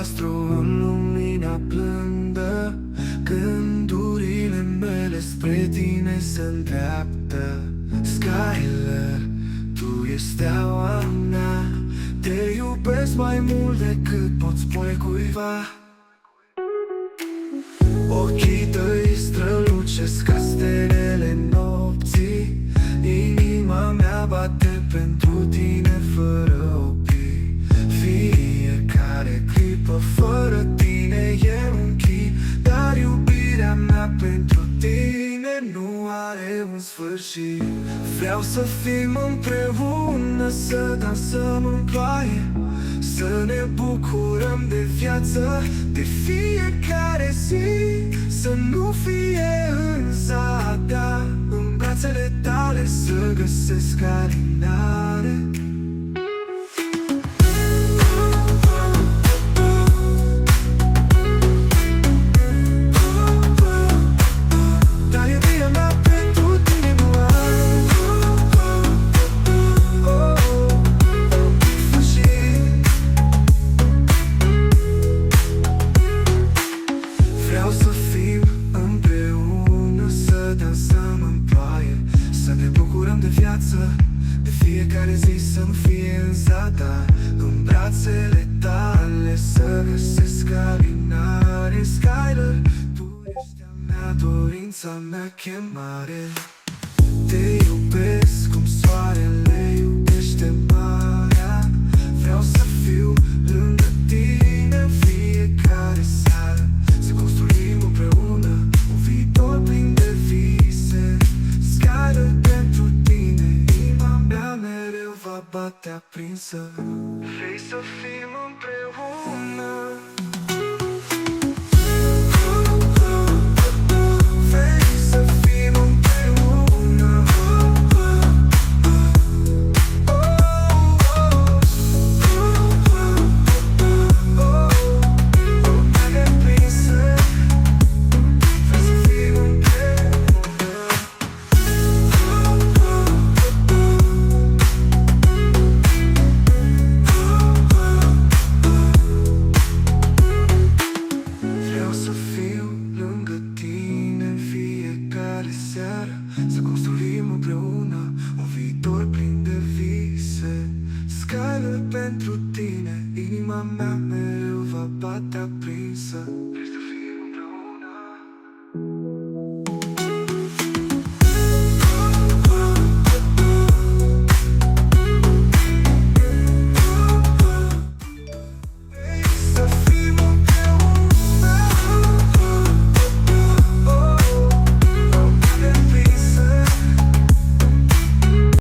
albastru în lumina blândă, gândurile mele spre tine se îndreaptă. Skyler, tu ești steaua mea, te iubesc mai mult decât pot spune cuiva. Ochii tăi strălucesc ca stelele nopții, inima mea bate pentru tine fără opri. Fiecare clipă fără tine e un chip, dar iubirea mea pentru tine nu are un sfârșit. Vreau să fim împreună, să dansăm în ploaie, să ne bucurăm de viață, de fiecare zi. Să nu fie în zadar, în brațele tale să găsesc alinare. De fiecare zi să nu fie în zadar, în brațele tale să găsesc alinare. Skyler, tu ești a mea, dorința mea, chemare. Te iubesc cum soarele iubește marea. Vreau să fiu lângă tine în fiecare seară, să construim împreună un viitor plin de vise. Skyler, pentru mereu va bate aprinsă. Vrei să fim împreună? Vrei să fim împreună? Bate aprinsă. Vrei să fim împreună? Să construim împreună un viitor plin de vise. Skyler, pentru tine inima mea mereu va bate aprinsă. Vrei să fim împreună?